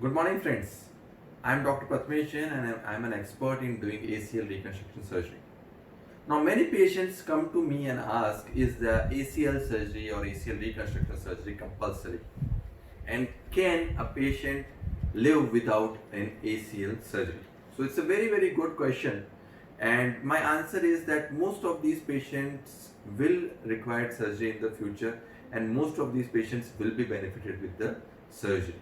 Good morning, friends. I'm Dr. Prathmesh Jain and I'm an expert in doing ACL reconstruction surgery. Now, many patients come to me and ask, is the ACL surgery or ACL reconstruction surgery compulsory? And can a patient live without an ACL surgery? So, it's a very, very good question. And my answer is that most of these patients will require surgery in the future, and most of these patients will be benefited with the surgery.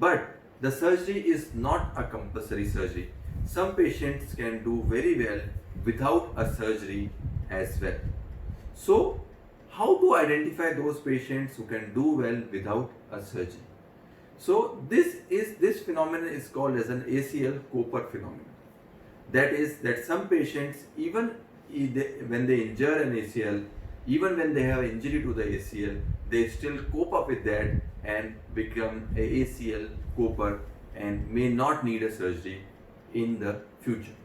But the surgery is not a compulsory surgery. Some patients can do very well without a surgery as well. So, how to identify those patients who can do well without a surgery? So, this phenomenon is called as an ACL Cooper phenomenon. That is that some patients, even when they injure an ACL, even when they have injury to the ACL, they still cope up with that and become a ACL Cooper and may not need a surgery in the future.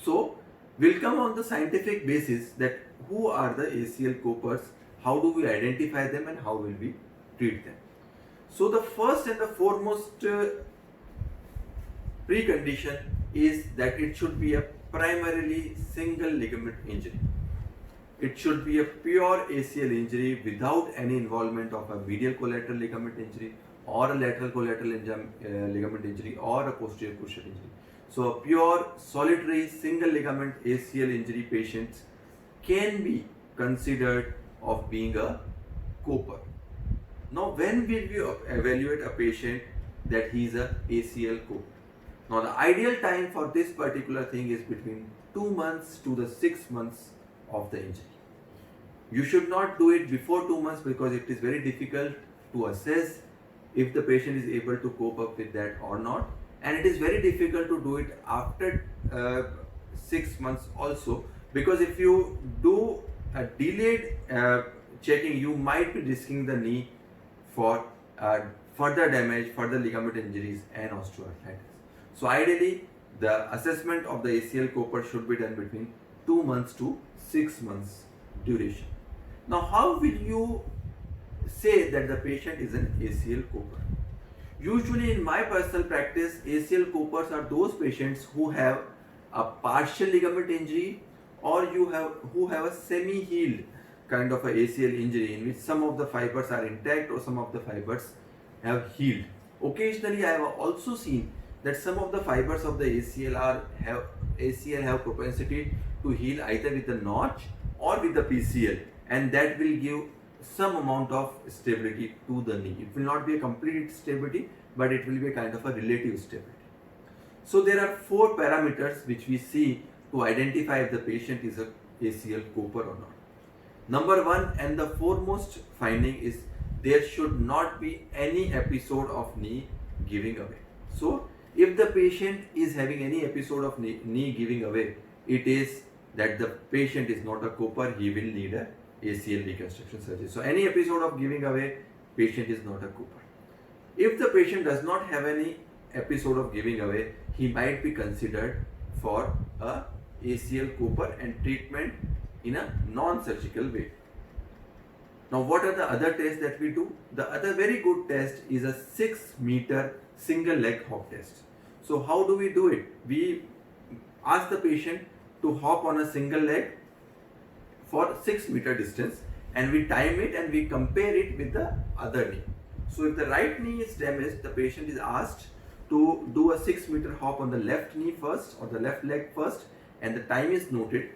So we'll come on the scientific basis that who are the ACL Coopers, how do we identify them, and how will we treat them. So the first and the foremost precondition is that it should be a primarily single ligament injury. It should be a pure ACL injury without any involvement of a medial collateral ligament injury or a lateral collateral ligament injury or a posterior cruciate injury. So a pure solitary single ligament ACL injury patients can be considered of being a Cooper. Now when will we evaluate a patient that he is a ACL Cooper? Now the ideal time for this particular thing is between 2 months to the 6 months of the injury. You should not do it before 2 months because it is very difficult to assess if the patient is able to cope up with that or not, and it is very difficult to do it after 6 months also, because if you do a delayed checking, you might be risking the knee for further damage, further ligament injuries and osteoarthritis. So ideally, the assessment of the ACL Cooper should be done between 2 months to 6 months duration. Now, how will you say that the patient is an ACL Cooper? Usually in my personal practice, ACL Coopers are those patients who have a partial ligament injury or who have a semi-healed kind of a ACL injury in which some of the fibers are intact or some of the fibers have healed. Occasionally, I have also seen that some of the fibers of the ACL have propensity to heal either with the notch or with the PCL, and that will give some amount of stability to the knee. It will not be a complete stability, but it will be a kind of a relative stability. So there are 4 parameters which we see to identify if the patient is a ACL Cooper or not. Number 1 and the foremost finding is there should not be any episode of knee giving away. So if the patient is having any episode of knee giving away, it is that the patient is not a Cooper, he will need a ACL reconstruction surgery. So any episode of giving away, patient is not a Cooper. If the patient does not have any episode of giving away, he might be considered for a ACL Cooper and treatment in a non-surgical way. Now what are the other tests that we do? The other very good test is a 6-meter single leg hop test. So how do we do it? We ask the patient to hop on a single leg for 6-meter distance, and we time it and we compare it with the other knee. So if the right knee is damaged, the patient is asked to do a 6-meter hop on the left knee first or the left leg first, and the time is noted,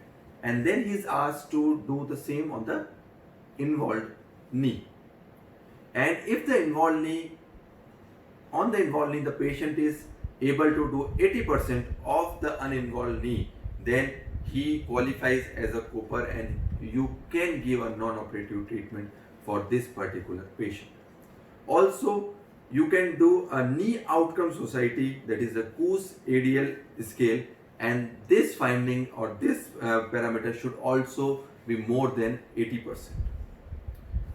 and then he is asked to do the same on the involved knee. And if the involved knee, the patient is able to do 80% of the uninvolved knee, then he qualifies as a Cooper and you can give a non-operative treatment for this particular patient. Also, you can do a knee outcome society, that is a Coos ADL scale, and this finding or this parameter should also be more than 80%.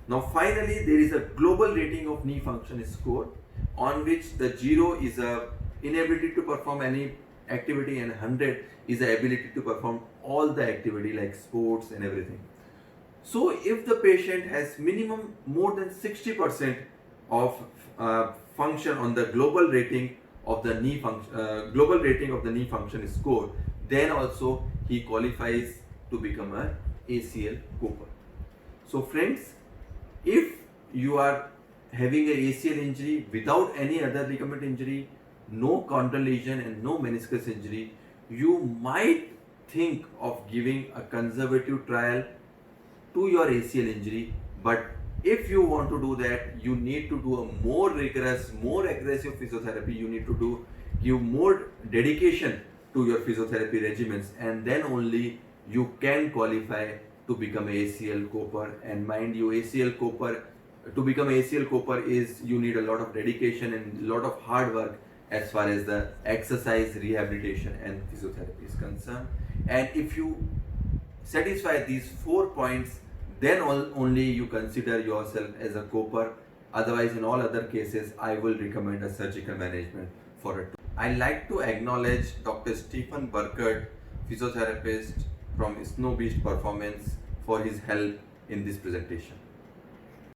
Now finally, there is a global rating of knee function score on which the 0 is a inability to perform any activity and 100 is the ability to perform all the activity like sports and everything. So if the patient has minimum more than 60% of function on the global rating of the knee function, global rating of the knee function score, then also he qualifies to become a ACL Cooper. So friends, if you are having a ACL injury without any other ligament injury, no chondral lesion and no meniscus injury, you might think of giving a conservative trial to your ACL injury. But if you want to do that, you need to do a more rigorous, more aggressive physiotherapy. You need to give more dedication to your physiotherapy regimens, and then only you can qualify to become ACL Cooper. And mind you, ACL Cooper, to become ACL Cooper is, you need a lot of dedication and a lot of hard work as far as the exercise, rehabilitation and physiotherapy is concerned. And if you satisfy these 4 points, then only you consider yourself as a Cooper. Otherwise, in all other cases, I will recommend a surgical management for it. I like to acknowledge Dr. Stephen Burkert, physiotherapist from Snow Beast Performance, for his help in this presentation.